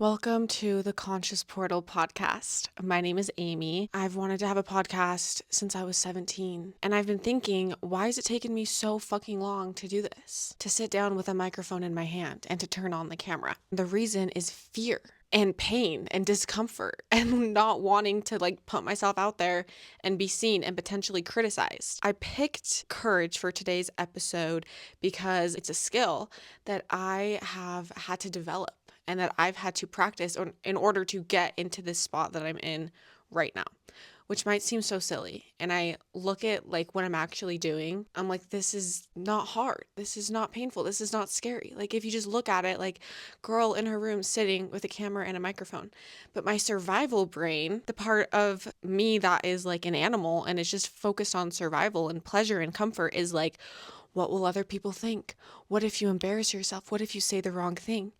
Welcome to the Conscious Portal podcast. My name is Amy. I've wanted to have a podcast since I was 17, and I've been thinking, why has it taken me so fucking long to do this? To sit down with a microphone in my hand and to turn on the camera. The reason is fear and pain and discomfort and not wanting to put myself out there and be seen and potentially criticized. I picked courage for today's episode because it's a skill that I have had to develop and that I've had to practice in order to get into this spot that I'm in right now, which might seem so silly. And I look at what I'm actually doing, I'm like, this is not hard. This is not painful. This is not scary. If you just look at it, girl in her room sitting with a camera and a microphone. But my survival brain, the part of me that is like an animal and is just focused on survival and pleasure and comfort, is like, what will other people think? What if you embarrass yourself? What if you say the wrong thing?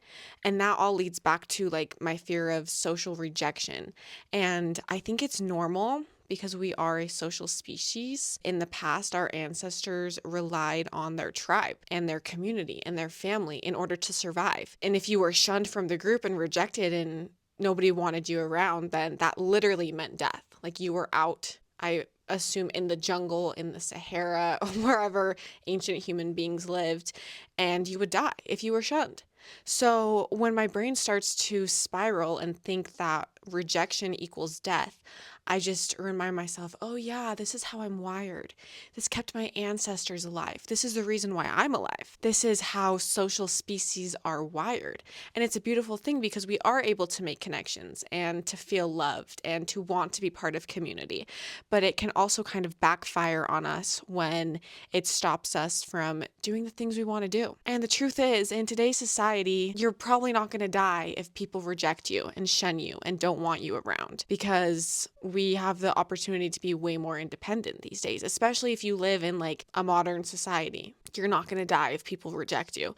And that all leads back to my fear of social rejection. And I think it's normal because we are a social species. In the past, our ancestors relied on their tribe and their community and their family in order to survive. And if you were shunned from the group and rejected and nobody wanted you around, then that literally meant death. You were out. I assume in the jungle, in the Sahara, wherever ancient human beings lived, and you would die if you were shunned. So when my brain starts to spiral and think that rejection equals death, I just remind myself, oh yeah, this is how I'm wired. This kept my ancestors alive. This is the reason why I'm alive. This is how social species are wired. And it's a beautiful thing because we are able to make connections and to feel loved and to want to be part of community. But it can also kind of backfire on us when it stops us from doing the things we want to do. And the truth is, in today's society, you're probably not going to die if people reject you and shun you and don't want you around, because we have the opportunity to be way more independent these days, especially if you live in a modern society. You're not going to die if people reject you,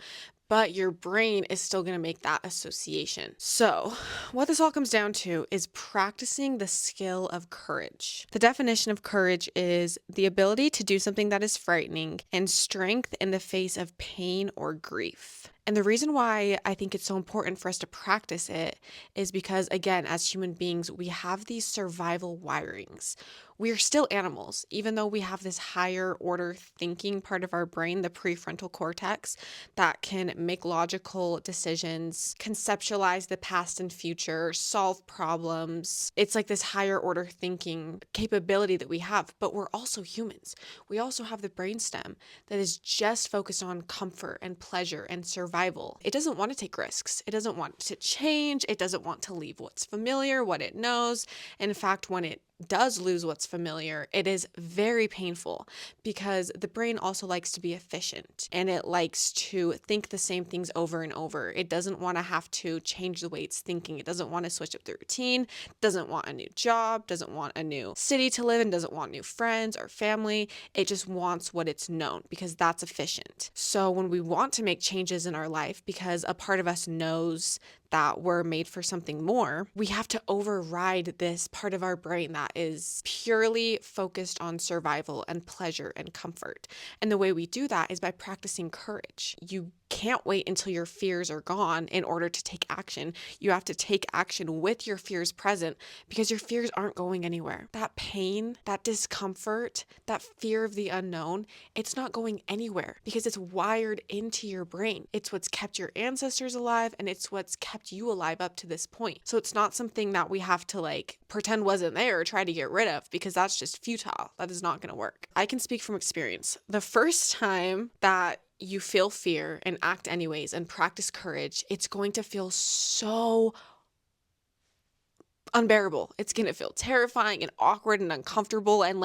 but your brain is still going to make that association. So, what this all comes down to is practicing the skill of courage. The definition of courage is the ability to do something that is frightening and strength in the face of pain or grief. And the reason why I think it's so important for us to practice it is because, again, as human beings, we have these survival wirings. We are still animals, even though we have this higher order thinking part of our brain, the prefrontal cortex, that can make logical decisions, conceptualize the past and future, solve problems. It's like this higher order thinking capability that we have, but we're also humans. We also have the brainstem that is just focused on comfort and pleasure and survival. It doesn't want to take risks. It doesn't want to change. It doesn't want to leave what's familiar, what it knows. In fact, when it does lose what's familiar, it is very painful because the brain also likes to be efficient and it likes to think the same things over and over. It doesn't want to have to change the way it's thinking. It doesn't want to switch up the routine, doesn't want a new job, doesn't want a new city to live in, doesn't want new friends or family. It just wants what it's known because that's efficient. So when we want to make changes in our life because a part of us knows that we're made for something more, we have to override this part of our brain that is purely focused on survival and pleasure and comfort. And the way we do that is by practicing courage. You can't wait until your fears are gone in order to take action. You have to take action with your fears present because your fears aren't going anywhere. That pain, that discomfort, that fear of the unknown, it's not going anywhere because it's wired into your brain. It's what's kept your ancestors alive and it's what's kept you alive up to this point. So it's not something that we have to pretend wasn't there or try to get rid of because that's just futile. That is not going to work. I can speak from experience. The first time that you feel fear and act anyways and practice courage, it's going to feel so unbearable. It's going to feel terrifying and awkward and uncomfortable, and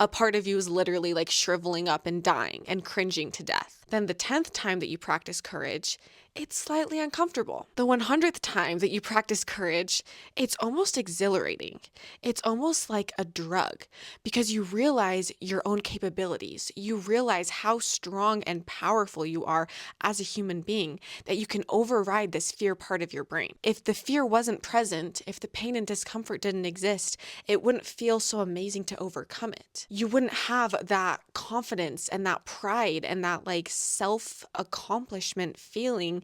a part of you is literally shriveling up and dying and cringing to death. Then the 10th time that you practice courage, it's slightly uncomfortable. The 100th time that you practice courage, it's almost exhilarating. It's almost like a drug because you realize your own capabilities. You realize how strong and powerful you are as a human being, that you can override this fear part of your brain. If the fear wasn't present, if the pain and discomfort didn't exist, it wouldn't feel so amazing to overcome it. You wouldn't have that confidence and that pride and that self-accomplishment feeling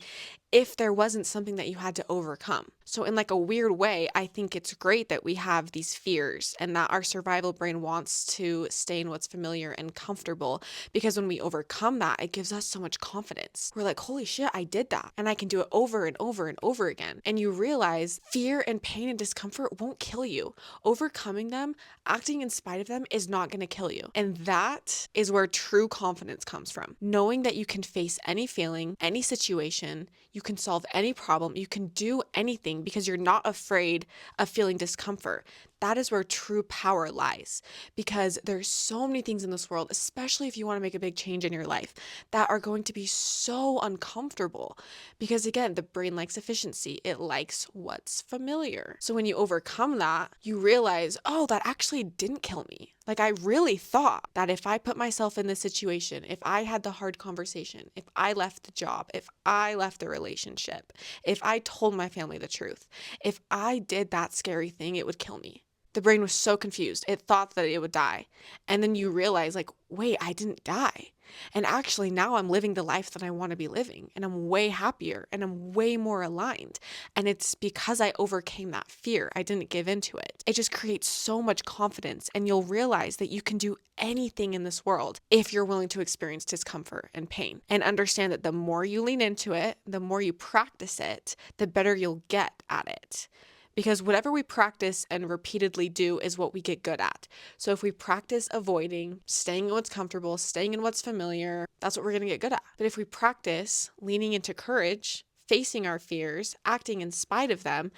if there wasn't something that you had to overcome. So in like a weird way, I think it's great that we have these fears and that our survival brain wants to stay in what's familiar and comfortable, because when we overcome that, it gives us so much confidence. We're like, holy shit, I did that. And I can do it over and over and over again. And you realize fear and pain and discomfort won't kill you. Overcoming them, acting in spite of them, is not going to kill you. And that is where true confidence comes from. Knowing that you can face any feeling, any situation, you can solve any problem, you can do anything because you're not afraid of feeling discomfort. That is where true power lies, because there's so many things in this world, especially if you want to make a big change in your life, that are going to be so uncomfortable, because again, the brain likes efficiency. It likes what's familiar. So when you overcome that, you realize, oh, that actually didn't kill me. Like, I really thought that if I put myself in this situation, if I had the hard conversation, if I left the job, if I left the relationship, if I told my family the truth, if I did that scary thing, it would kill me. The brain was so confused. It thought that it would die. And then you realize, like, wait, I didn't die. And actually now I'm living the life that I want to be living, and I'm way happier and I'm way more aligned. And it's because I overcame that fear. I didn't give into it. It just creates so much confidence, and you'll realize that you can do anything in this world if you're willing to experience discomfort and pain, and understand that the more you lean into it, the more you practice it, the better you'll get at it. Because whatever we practice and repeatedly do is what we get good at. So if we practice avoiding, staying in what's comfortable, staying in what's familiar, that's what we're going to get good at. But if we practice leaning into courage, facing our fears, acting in spite of them,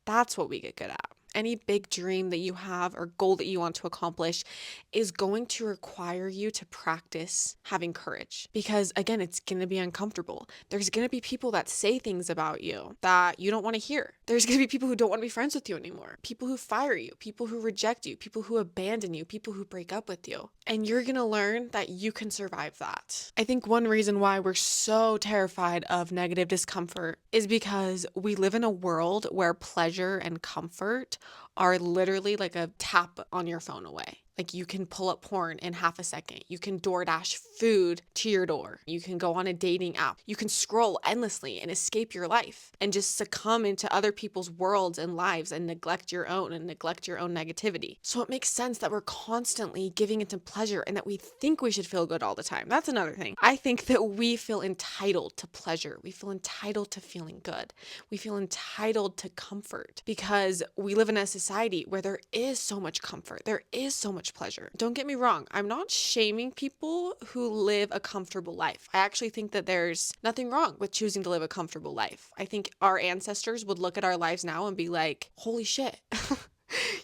that's what we get good at. Any big dream that you have or goal that you want to accomplish is going to require you to practice having courage, because again, it's going to be uncomfortable. There's going to be people that say things about you that you don't want to hear. There's going to be people who don't want to be friends with you anymore, people who fire you, people who reject you, people who abandon you, people who break up with you. And you're going to learn that you can survive that. I think one reason why we're so terrified of negative discomfort is because we live in a world where pleasure and comfort are literally like a tap on your phone away. Like, you can pull up porn in half a second. You can DoorDash food to your door. You can go on a dating app. You can scroll endlessly and escape your life and just succumb into other people's worlds and lives and neglect your own negativity. So it makes sense that we're constantly giving into pleasure and that we think we should feel good all the time. That's another thing. I think that we feel entitled to pleasure. We feel entitled to feeling good. We feel entitled to comfort because we live in a society where there is so much comfort. There is so much pleasure. Don't get me wrong. I'm not shaming people who live a comfortable life. I actually think that there's nothing wrong with choosing to live a comfortable life. I think our ancestors would look at our lives now and be like, holy shit,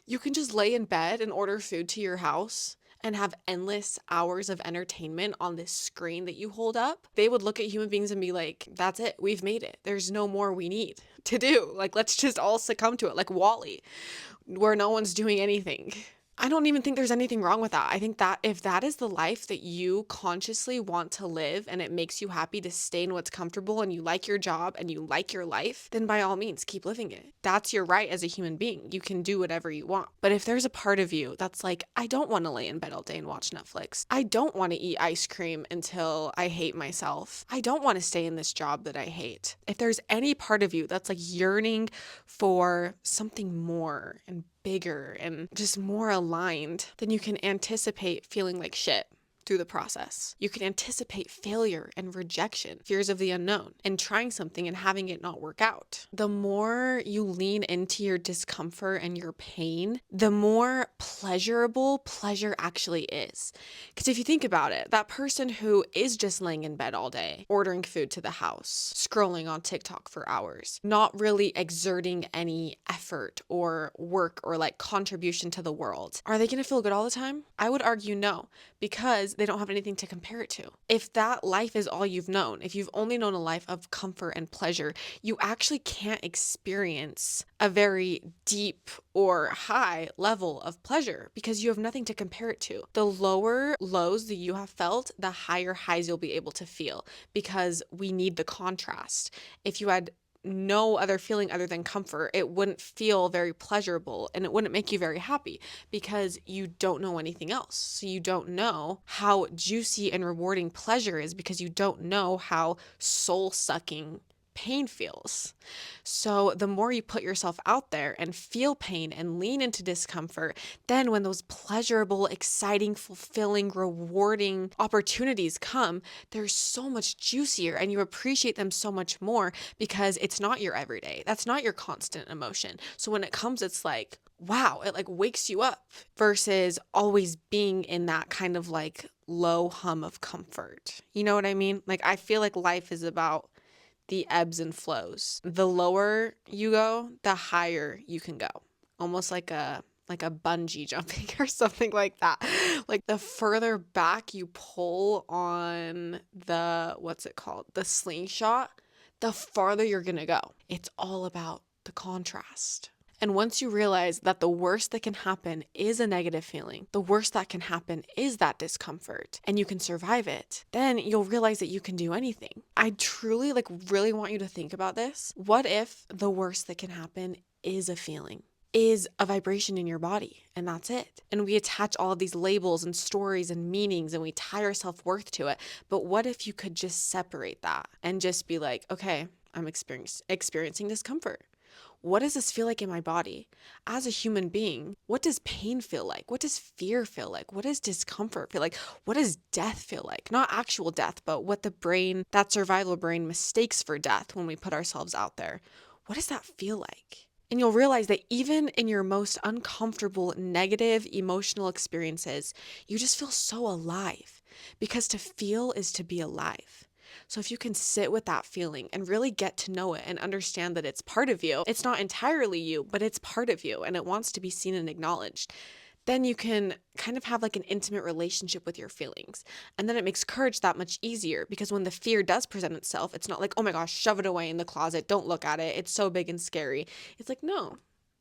you can just lay in bed and order food to your house and have endless hours of entertainment on this screen that you hold up. They would look at human beings and be like, that's it. We've made it. There's no more we need to do. Like, let's just all succumb to it, like WALL-E, where no one's doing anything. I don't even think there's anything wrong with that. I think that if that is the life that you consciously want to live and it makes you happy to stay in what's comfortable and you like your job and you like your life, then by all means, keep living it. That's your right as a human being. You can do whatever you want. But if there's a part of you that's like, I don't want to lay in bed all day and watch Netflix. I don't want to eat ice cream until I hate myself. I don't want to stay in this job that I hate. If there's any part of you that's like yearning for something more and bigger and just more aligned, then you can anticipate feeling like shit through the process. You can anticipate failure and rejection, fears of the unknown, and trying something and having it not work out. The more you lean into your discomfort and your pain, the more pleasurable pleasure actually is. Because if you think about it, that person who is just laying in bed all day, ordering food to the house, scrolling on TikTok for hours, not really exerting any effort or work or like contribution to the world, are they going to feel good all the time? I would argue no, because they don't have anything to compare it to. If that life is all you've known, if you've only known a life of comfort and pleasure, you actually can't experience a very deep or high level of pleasure because you have nothing to compare it to. The lower lows that you have felt, the higher highs you'll be able to feel, because we need the contrast. If you had no other feeling other than comfort, it wouldn't feel very pleasurable and it wouldn't make you very happy because you don't know anything else. So you don't know how juicy and rewarding pleasure is because you don't know how soul-sucking pain feels. So the more you put yourself out there and feel pain and lean into discomfort, then when those pleasurable, exciting, fulfilling, rewarding opportunities come, they're so much juicier and you appreciate them so much more because it's not your everyday. That's not your constant emotion. So when it comes, it's like, wow, it like wakes you up versus always being in that kind of like low hum of comfort. You know what I mean? Like, I feel like life is about the ebbs and flows. The lower you go, the higher you can go. Almost like a bungee jumping or something like that. Like the further back you pull on the, what's it called? The slingshot, the farther you're going to go. It's all about the contrast. And once you realize that the worst that can happen is a negative feeling, the worst that can happen is that discomfort, and you can survive it, then you'll realize that you can do anything. I truly really want you to think about this. What if the worst that can happen is a feeling? Is a vibration in your body, and that's it. And we attach all of these labels and stories and meanings and we tie our self-worth to it. But what if you could just separate that and just be like, okay, I'm experiencing discomfort. What does this feel like in my body? As a human being, what does pain feel like? What does fear feel like? What does discomfort feel like? What does death feel like? Not actual death, but what the brain, that survival brain, mistakes for death when we put ourselves out there. What does that feel like? And you'll realize that even in your most uncomfortable, negative emotional experiences, you just feel so alive, because to feel is to be alive. So if you can sit with that feeling and really get to know it and understand that it's part of you, it's not entirely you, but it's part of you and it wants to be seen and acknowledged, then you can kind of have like an intimate relationship with your feelings. And then it makes courage that much easier, because when the fear does present itself, it's not like, oh my gosh, shove it away in the closet, don't look at it, it's so big and scary. It's like, no,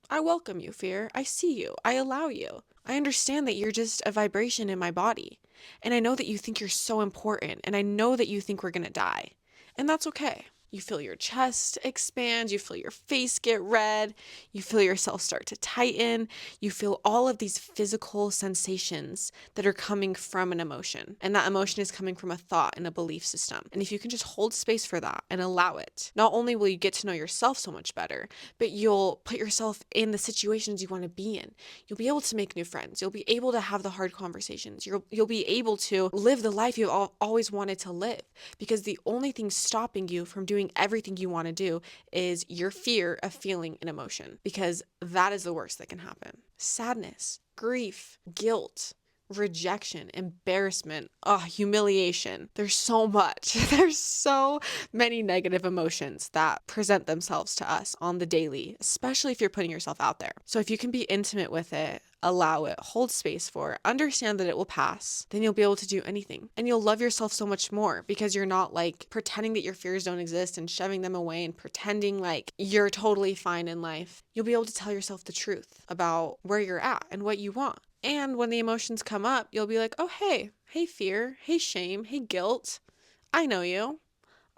I welcome you, fear. I see you. I allow you. I understand that you're just a vibration in my body. And I know that you think you're so important. And I know that you think we're going to die. And that's okay. You feel your chest expand, you feel your face get red, you feel yourself start to tighten, you feel all of these physical sensations that are coming from an emotion. And that emotion is coming from a thought and a belief system. And if you can just hold space for that and allow it, not only will you get to know yourself so much better, but you'll put yourself in the situations you want to be in. You'll be able to make new friends. You'll be able to have the hard conversations. You'll be able to live the life you've always wanted to live, because the only thing stopping you from doing everything you want to do is your fear of feeling an emotion, because that is the worst that can happen. Sadness, grief, guilt, rejection, embarrassment, humiliation. There's so much. There's so many negative emotions that present themselves to us on the daily, especially if you're putting yourself out there. So if you can be intimate with it, allow it, hold space for it, understand that it will pass, then you'll be able to do anything. And you'll love yourself so much more, because you're not like pretending that your fears don't exist and shoving them away and pretending like you're totally fine in life. You'll be able to tell yourself the truth about where you're at and what you want. And when the emotions come up, you'll be like, oh, hey fear, hey shame, hey guilt, I know you.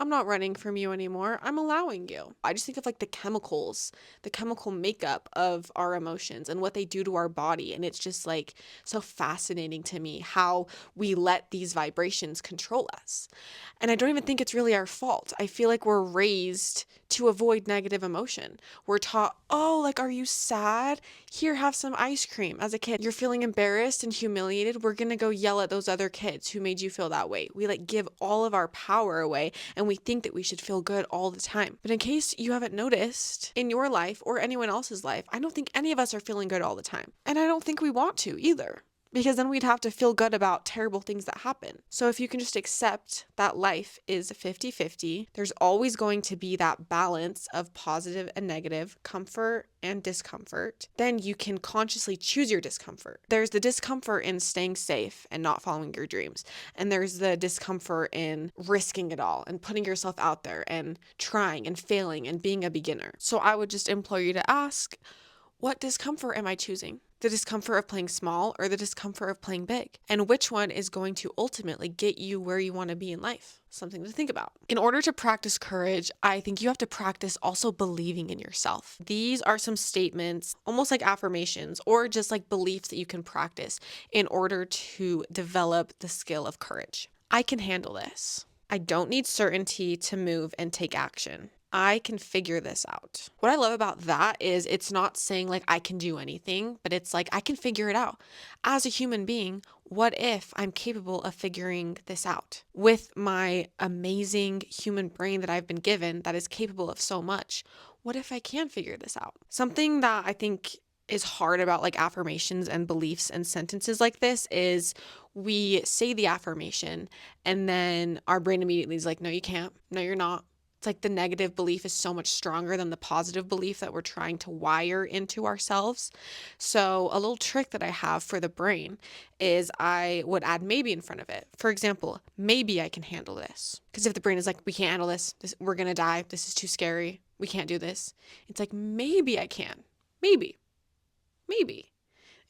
I'm not running from you anymore. I'm allowing you. I just think of like the chemicals, the chemical makeup of our emotions and what they do to our body. And it's just like so fascinating to me how we let these vibrations control us. And I don't even think it's really our fault. I feel like we're raised to avoid negative emotion. We're taught, oh, like, are you sad? Here, have some ice cream. As a kid, you're feeling embarrassed and humiliated. We're going to go yell at those other kids who made you feel that way. We like give all of our power away and we think that we should feel good all the time. But in case you haven't noticed, in your life or anyone else's life, I don't think any of us are feeling good all the time. And I don't think we want to either, because then we'd have to feel good about terrible things that happen. So if you can just accept that life is 50-50, there's always going to be that balance of positive and negative, comfort and discomfort, then you can consciously choose your discomfort. There's the discomfort in staying safe and not following your dreams. And there's the discomfort in risking it all and putting yourself out there and trying and failing and being a beginner. So I would just implore you to ask, what discomfort am I choosing? The discomfort of playing small or the discomfort of playing big? And which one is going to ultimately get you where you want to be in life? Something to think about. In order to practice courage, I think you have to practice also believing in yourself. These are some statements, almost like affirmations or just like beliefs that you can practice in order to develop the skill of courage. I can handle this. I don't need certainty to move and take action. I can figure this out. What I love about that is it's not saying like I can do anything, but it's like I can figure it out. As a human being, what if I'm capable of figuring this out with my amazing human brain that I've been given that is capable of so much? What if I can figure this out? Something that I think is hard about like affirmations and beliefs and sentences like this is we say the affirmation and then our brain immediately is like, no, you can't. No, you're not. It's like the negative belief is so much stronger than the positive belief that we're trying to wire into ourselves. So, a little trick that I have for the brain is I would add maybe in front of it. For example, maybe I can handle this. Because if the brain is like, we can't handle this, we're going to die, this is too scary, we can't do this. It's like, maybe I can. Maybe.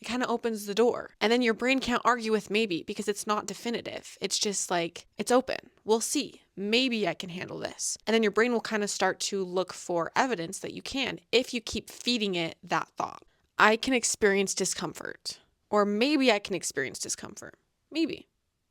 It kind of opens the door. And then your brain can't argue with maybe because it's not definitive. It's just like, it's open. We'll see. Maybe I can handle this. And then your brain will kind of start to look for evidence that you can if you keep feeding it that thought. I can experience discomfort. Or maybe I can experience discomfort. Maybe.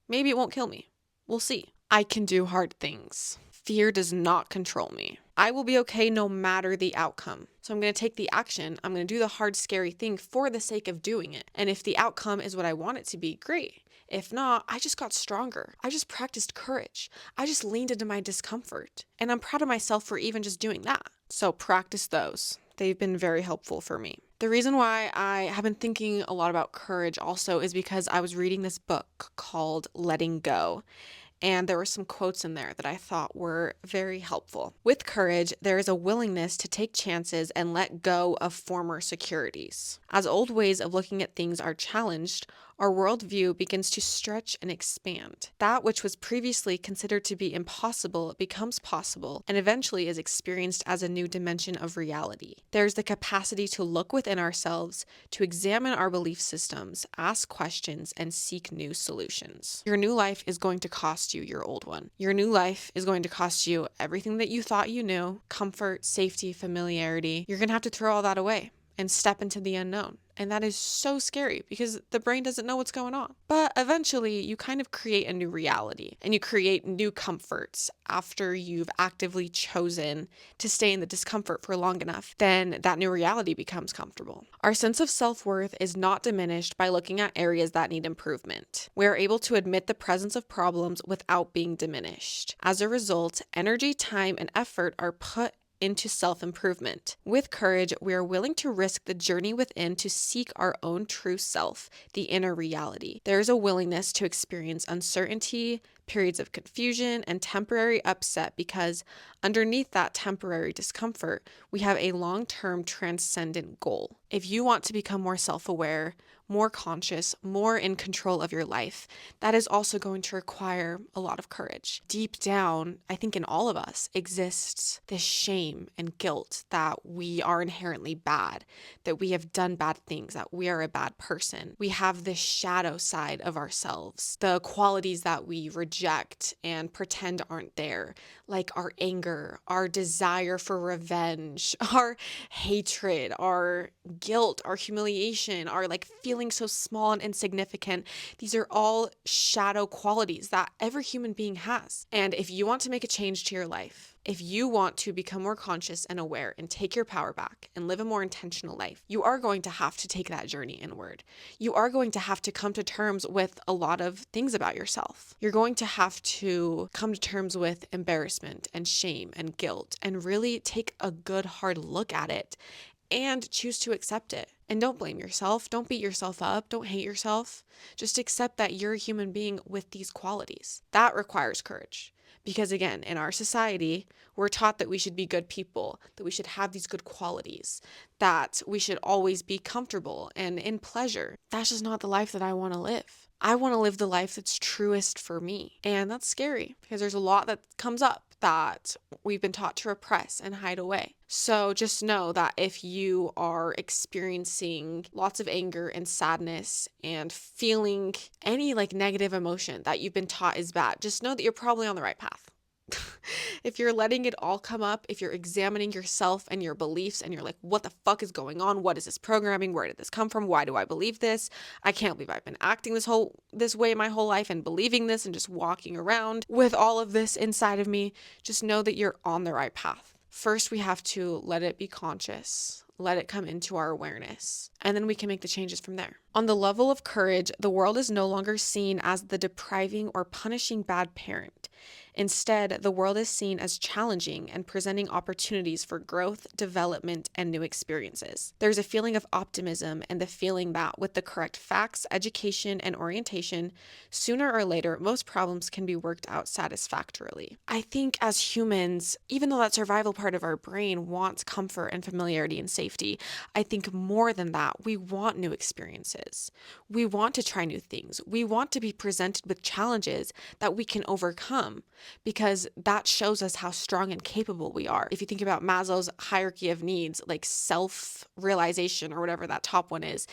Maybe it won't kill me. We'll see. I can do hard things. Fear does not control me. I will be okay no matter the outcome. So I'm going to take the action. I'm going to do the hard, scary thing for the sake of doing it. And if the outcome is what I want it to be, great. If not, I just got stronger. I just practiced courage. I just leaned into my discomfort. And I'm proud of myself for even just doing that. So practice those. They've been very helpful for me. The reason why I have been thinking a lot about courage also is because I was reading this book called Letting Go. And there were some quotes in there that I thought were very helpful. With courage, there is a willingness to take chances and let go of former securities. As old ways of looking at things are challenged, our worldview begins to stretch and expand. That which was previously considered to be impossible becomes possible and eventually is experienced as a new dimension of reality. There's the capacity to look within ourselves, to examine our belief systems, ask questions, and seek new solutions. Your new life is going to cost you your old one. Your new life is going to cost you everything that you thought you knew, comfort, safety, familiarity. You're going to have to throw all that away and step into the unknown. And that is so scary because the brain doesn't know what's going on. But eventually you kind of create a new reality and you create new comforts after you've actively chosen to stay in the discomfort for long enough. Then that new reality becomes comfortable. Our sense of self-worth is not diminished by looking at areas that need improvement. We are able to admit the presence of problems without being diminished. As a result, energy, time, and effort are put into self-improvement. With courage, we are willing to risk the journey within to seek our own true self, the inner reality. There is a willingness to experience uncertainty, periods of confusion, and temporary upset because underneath that temporary discomfort, we have a long-term transcendent goal. If you want to become more self-aware, more conscious, more in control of your life, that is also going to require a lot of courage. Deep down, I think in all of us exists this shame and guilt that we are inherently bad, that we have done bad things, that we are a bad person. We have this shadow side of ourselves, the qualities that we reject and pretend aren't there, like our anger, our desire for revenge, our hatred, our guilt, our humiliation, our like feeling so small and insignificant. These are all shadow qualities that every human being has. And if you want to make a change to your life, if you want to become more conscious and aware and take your power back and live a more intentional life, you are going to have to take that journey inward. You are going to have to come to terms with a lot of things about yourself. You're going to have to come to terms with embarrassment and shame and guilt and really take a good hard look at it and choose to accept it. And don't blame yourself. Don't beat yourself up. Don't hate yourself. Just accept that you're a human being with these qualities. That requires courage. Because again, in our society, we're taught that we should be good people, that we should have these good qualities, that we should always be comfortable and in pleasure. That's just not the life that I want to live. I want to live the life that's truest for me. And that's scary because there's a lot that comes up that we've been taught to repress and hide away. So just know that if you are experiencing lots of anger and sadness and feeling any like negative emotion that you've been taught is bad, just know that you're probably on the right path. If you're letting it all come up, if you're examining yourself and your beliefs and you're like, what the fuck is going on? What is this programming? Where did this come from? Why do I believe this? I can't believe I've been acting this way my whole life and believing this and just walking around with all of this inside of me. Just know that you're on the right path. First, we have to let it be conscious, let it come into our awareness, and then we can make the changes from there. On the level of courage, the world is no longer seen as the depriving or punishing bad parent. Instead, the world is seen as challenging and presenting opportunities for growth, development, and new experiences. There's a feeling of optimism and the feeling that with the correct facts, education, and orientation, sooner or later, most problems can be worked out satisfactorily. I think as humans, even though that survival part of our brain wants comfort and familiarity and safety, I think more than that, we want new experiences. We want to try new things. We want to be presented with challenges that we can overcome, because that shows us how strong and capable we are. If you think about Maslow's hierarchy of needs, like self-realization or whatever that top one is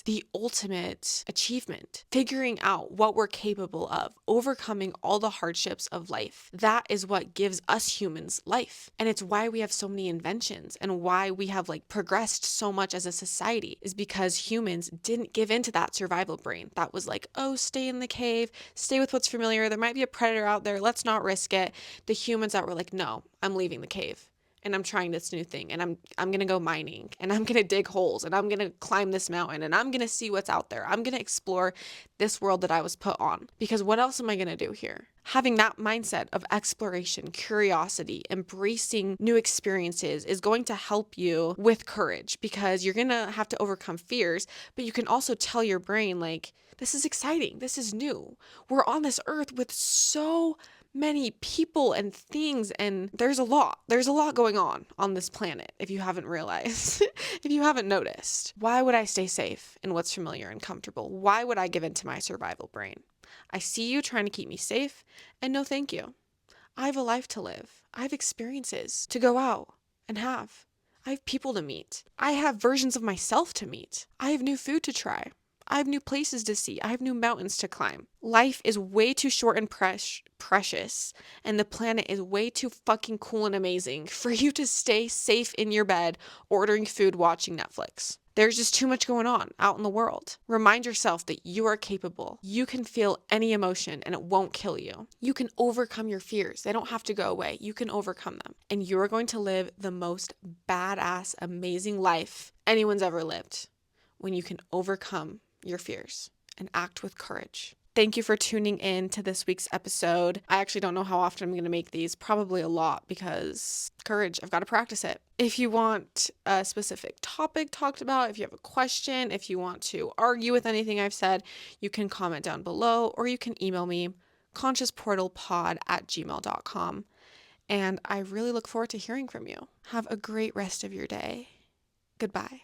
the ultimate achievement. Figuring out what we're capable of, overcoming all the hardships of life. That is what gives us humans life. And it's why we have so many inventions and why we have progressed so much as a society, is because humans didn't give into that survival brain. That was like, oh, stay in the cave, stay with what's familiar. There might be a predator out there. Let's not risk it. The humans that were like, no, I'm leaving the cave. And I'm trying this new thing, and I'm going to go mining, and I'm going to dig holes, and I'm going to climb this mountain, and I'm going to see what's out there. I'm going to explore this world that I was put on, because what else am I going to do here? Having that mindset of exploration, curiosity, embracing new experiences is going to help you with courage, because you're going to have to overcome fears, but you can also tell your brain, this is exciting. This is new. We're on this earth with so many people and things, and there's a lot going on this planet, if you haven't realized. If you haven't noticed. Why would I stay safe in what's familiar and comfortable? Why would I give in to my survival brain? I see you trying to keep me safe, and no thank you. I have a life to live. I have experiences to go out and have. I have people to meet. I have versions of myself to meet. I have new food to try. I have new places to see. I have new mountains to climb. Life is way too short and precious, and the planet is way too fucking cool and amazing for you to stay safe in your bed, ordering food, watching Netflix. There's just too much going on out in the world. Remind yourself that you are capable. You can feel any emotion and it won't kill you. You can overcome your fears. They don't have to go away. You can overcome them. And you're going to live the most badass, amazing life anyone's ever lived when you can overcome your fears and act with courage. Thank you for tuning in to this week's episode. I actually don't know how often I'm going to make these, probably a lot, because courage, I've got to practice it. If you want a specific topic talked about, if you have a question, if you want to argue with anything I've said, you can comment down below, or you can email me, consciousportalpod@gmail.com. And I really look forward to hearing from you. Have a great rest of your day. Goodbye.